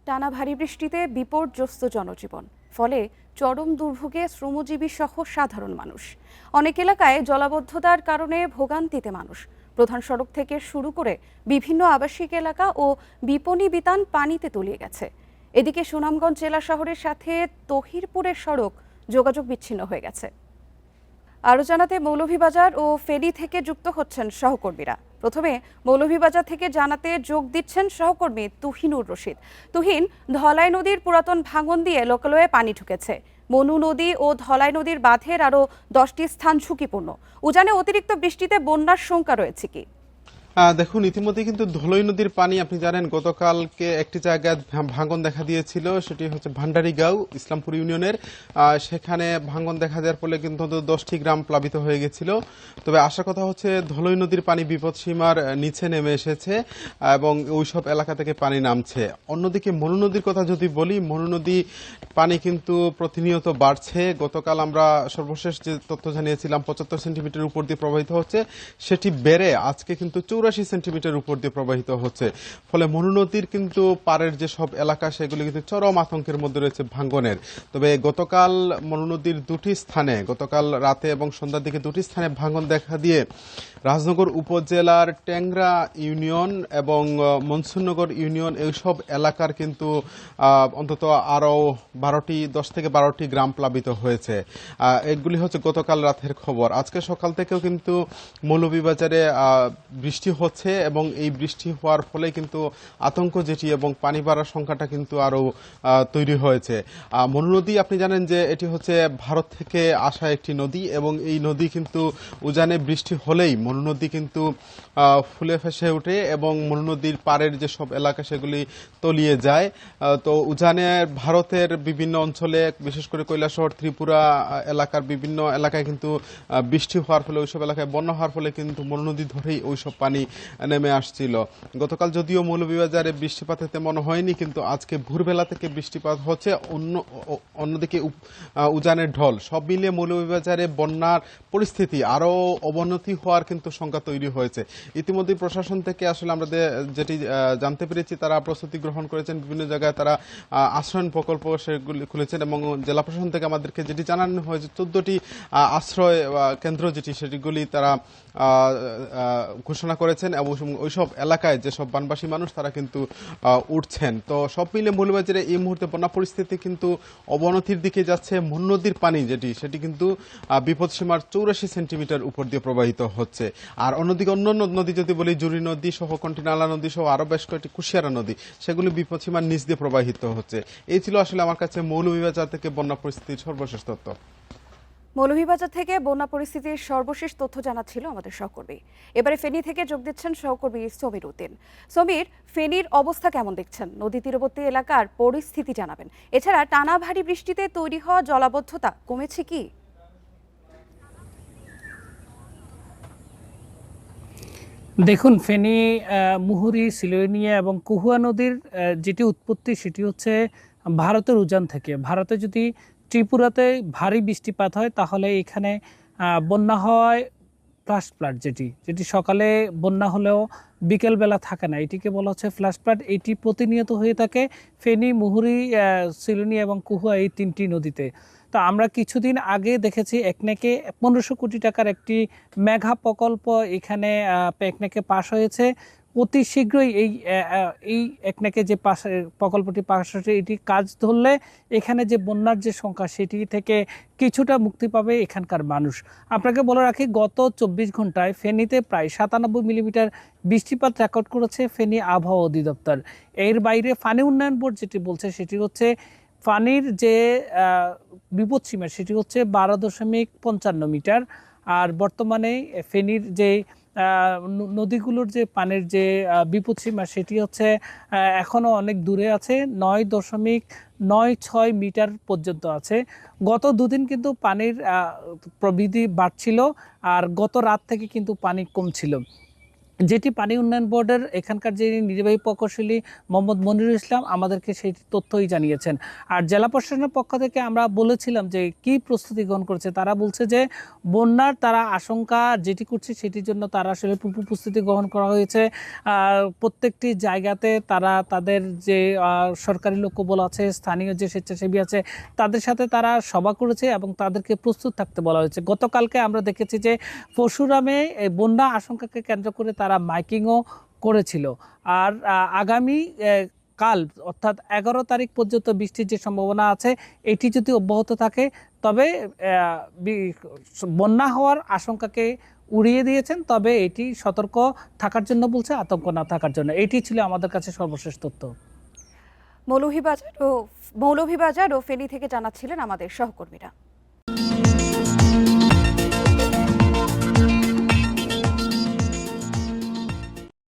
টানা ভারী বৃষ্টিতে বিপর্যস্ত জনজীবন, ফলে চরম দুর্ভোগে শ্রমজীবী সহ সাধারণ মানুষ। অনেক এলাকায় জলাবদ্ধতার কারণে ভোগান্তিতে মানুষ। প্রধান সড়ক থেকে শুরু করে বিভিন্ন আবাসিক এলাকা ও বিপণী বিতান পানিতে তলিয়ে গেছে। এদিকে সুনামগঞ্জ জেলা শহরের সাথে তহিরপুরের সড়ক যোগাযোগ বিচ্ছিন্ন হয়ে গেছে। আরও জানাতে মৌলভীবাজার ও ফেনী থেকে যুক্ত হচ্ছেন সহকর্মীরা। প্রথমে মৌলভীবাজার থেকে জানাতে যোগ দিচ্ছেন সহকর্মী তুহিনুর রশিদ। তুহিন, ধলাই নদীর পুরাতন ভাঙন দিয়ে লোকালয়ে পানি ঢুকেছে। মনু নদী ও ধলাই নদীর বাঁধের আরও 10টি স্থান ঝুঁকিপূর্ণ। উজানে অতিরিক্ত বৃষ্টিতে বন্যার শঙ্কা রয়েছে কি? দেখুন, ইতিমধ্যে কিন্তু ধলই নদীর পানি, আপনি জানেন গতকালকে একটি জায়গায় ভাঙন দেখা দিয়েছিল, সেটি হচ্ছে ভান্ডারিগাঁও ইসলামপুর ইউনিয়নের। সেখানে ভাঙন দেখা দেওয়ার ফলে কিন্তু 10টি গ্রাম প্লাবিত হয়ে গেছিল। তবে আসার কথা হচ্ছে ধলই নদীর পানি বিপদসীমার নিচে নেমে এসেছে এবং ওইসব এলাকা থেকে পানি নামছে। অন্যদিকে মনু নদীর কথা যদি বলি, মনু নদী পানি কিন্তু প্রতিনিয়ত বাড়ছে। গতকাল আমরা সর্বশেষ যে তথ্য জানিয়েছিলাম 75 সেন্টিমিটার উপর দিয়ে প্রবাহিত হচ্ছে, সেটি বেড়ে আজকে কিন্তু 84 সেন্টিমিটার উপর দিয়ে প্রবাহিত হচ্ছে। ফলে মনু নদীর কিন্তু পাড়ের যে সব এলাকা, সেগুলি কিন্তু চরম আতঙ্কের মধ্যে রয়েছে ভাঙ্গনের। তবে গতকাল মনু নদীর দুটি স্থানে, গতকাল রাতে এবং সন্ধ্যার দিকে দুটি স্থানে ভাঙ্গন দেখা দিয়ে রাজনগর উপজেলার ট্যাংরা ইউনিয়ন এবং মনসুরনগর ইউনিয়ন এইসব এলাকার কিন্তু অন্তত আরও 10 থেকে 12টি গ্রাম প্লাবিত হয়েছে। এগুলি হচ্ছে গতকাল রাতের খবর। আজকে সকাল থেকেও কিন্তু মৌলভীবাজারে বৃষ্টি হচ্ছে এবং এই বৃষ্টি হওয়ার ফলে কিন্তু আতঙ্ক যেটি এবং পানি বাড়ার সংখ্যাটা কিন্তু আরও তৈরি হয়েছে। মনু নদী, আপনি জানেন যে এটি হচ্ছে ভারত থেকে আসা একটি নদী এবং এই নদী কিন্তু উজানে বৃষ্টি হলেই মনু নদী কিন্তু ফুলে ফেসে ওঠে এবং মনু নদীর পাড়ের যে সব এলাকা সেগুলি তলিয়ে যায়। তো উজানে ভারতের বিভিন্ন অঞ্চলে, বিশেষ করে কৈলাসহর ত্রিপুরা এলাকার বিভিন্ন এলাকায় কিন্তু বৃষ্টি হওয়ার ফলে, ওইসব এলাকায় বন্যা হওয়ার ফলে কিন্তু মনু নদী ধরেই ওইসব পানি নেমে আসছিল। গতকাল যদিও মৌলভীবাজারে বৃষ্টিপাতে তেমন হয়নি, কিন্তু আজকে ভোরবেলা থেকে বৃষ্টিপাত হচ্ছে। অন্যদিকে উজানের ঢল, সব মিলিয়ে মৌলভীবাজারে বন্যার পরিস্থিতি আরও অবনতি হওয়ার কিন্তু শঙ্কা তৈরি হয়েছে। ইতিমধ্যে প্রশাসন থেকে আসলে আমরা যেটি জানতে পেরেছি, তারা প্রস্তুতি গ্রহণ করেছেন। বিভিন্ন জায়গায় তারা আশ্রয়ণ প্রকল্প সেগুলি খুলেছেন এবং জেলা প্রশাসন থেকে আমাদেরকে যেটি জানানো হয়েছে, 14টি আশ্রয় কেন্দ্র যেটি, সেটিগুলি তারা ঘোষণা করেছেন এবং ওইসব এলাকায় যেসব বানবাসী মানুষ তারা কিন্তু উঠছেন। তো সব মিলে মৌলভীবাজারে এই মুহূর্তে বন্যা পরিস্থিতি কিন্তু অবনতির দিকে যাচ্ছে। মনু নদীর পানি সেটি কিন্তু বিপদসীমার 84 সেন্টিমিটার উপর দিয়ে প্রবাহিত হচ্ছে। আর অন্যদিকে অন্য নদী যদি বলি, জুরি নদী সহ, কন্টিনালা নদী সহ আরো বেশ কয়েকটি কুশিয়ারা নদী, সেগুলি বিপদসীমার নিচ দিয়ে প্রবাহিত হচ্ছে। এই ছিল আসলে আমার কাছে মৌলভীবাজার থেকে বন্যা পরিস্থিতির সর্বশেষ তথ্য। মৌলভীবাজার থেকে বন্যা পরিস্থিতির সর্বশেষ তথ্য জানাচ্ছিল আমাদের সহকর্মী। এবারে ফেনী থেকে যোগ দিচ্ছেন সহকর্মী সমীর উদ্দিন। সমীর, ফেনীর অবস্থা কেমন দেখছেন? নদী তীরবর্তী এলাকার পরিস্থিতি জানাবেন। এছাড়া টানা ভারী বৃষ্টিতে তৈরি হওয়া জলাবদ্ধতা কমেছে কি? দেখুন, ফেনী, মুহুরী, সিলোনিয়া এবং কুহুয়া নদীর যেটি উৎপত্তি, সেটি হচ্ছে ভারতের উজান থেকে। ভারতে যদি ত্রিপুরাতে ভারী বৃষ্টিপাত হয়, তাহলে এখানে বন্যা হয় ফ্ল্যাশ ফ্লাড, যেটি সকালে বন্যা হলেও বিকেলবেলা থাকে না, এটিকে বলা হচ্ছে ফ্ল্যাশ ফ্লাড। এটি প্রতিনিয়ত হয়ে থাকে ফেনী, মুহুরী, সিলোনিয়া এবং কুহুয়া, এই 3টি নদীতে। তো আমরা কিছুদিন আগে দেখেছি একনেকে 1500 কোটি টাকার একটি মেঘা প্রকল্প এখানে একনেকে পাশ হয়েছে। অতি শীঘ্রই এই একনেকে যে প্রকল্পটি পাশ হয়েছে, এটি কাজ ধরলে এখানে যে বন্যার যে সংখ্যা, সেটি থেকে কিছুটা মুক্তি পাবে এখানকার মানুষ। আপনাকে বলে রাখি, গত 24 ঘন্টায় ফেনীতে প্রায় 97 মিলিমিটার বৃষ্টিপাত রেকর্ড করেছে ফেনী আবহাওয়া অধিদপ্তর। এর বাইরে পানি উন্নয়ন বোর্ড যেটি বলছে, সেটি হচ্ছে পানির যে বিপদসীমা, সেটি হচ্ছে 12.55 মিটার। আর বর্তমানে ফেনীর যে নদীগুলোর যে পানির যে বিপদসীমা, সেটি হচ্ছে এখনও অনেক দূরে আছে, 9.96 মিটার পর্যন্ত আছে। গত দুদিন কিন্তু পানির প্রবৃদ্ধি বাড়ছিল, আর গত রাত থেকে কিন্তু পানি কমছিল। যেটি পানি উন্নয়ন বোর্ডের এখানকার যে নির্বাহী প্রকৌশলী মোহাম্মদ মনিরুল ইসলাম আমাদেরকে সেই তথ্যই জানিয়েছেন। আর জেলা প্রশাসনের পক্ষ থেকে আমরা বলেছিলাম যে কি প্রস্তুতি গ্রহণ করেছে, তারা বলছে যে বন্যার তারা আশঙ্কা যেটি করছে সেটির জন্য তারা আসলে পূর্ব প্রস্তুতি গ্রহণ করা হয়েছে। প্রত্যেকটি জায়গাতে তারা তাদের যে সরকারি লোকবল আছে, স্থানীয় যে স্বেচ্ছাসেবী আছে, তাদের সাথে তারা সভা করেছে এবং তাদেরকে প্রস্তুত থাকতে বলা হয়েছে। গতকালকে আমরা দেখেছি যে পরশুরামে এই বন্যা আশঙ্কাকে কেন্দ্র করে তারা মাইকিংও করেছিল। আর আগামী কাল অর্থাৎ 11 তারিখ পর্যন্ত বৃষ্টির যে সম্ভাবনা আছে এটি যদি অব্যাহত থাকে তবে বন্যা হওয়ার আশঙ্কাকে উড়িয়ে দিয়েছেন। তবে এটি সতর্ক থাকার জন্য বলছে, আতঙ্ক না থাকার জন্য। এটি ছিল আমাদের কাছে সর্বশেষ তথ্য। মৌলভীবাজার ও ফেনী থেকে জানাচ্ছিলেন আমাদের সহকর্মীরা।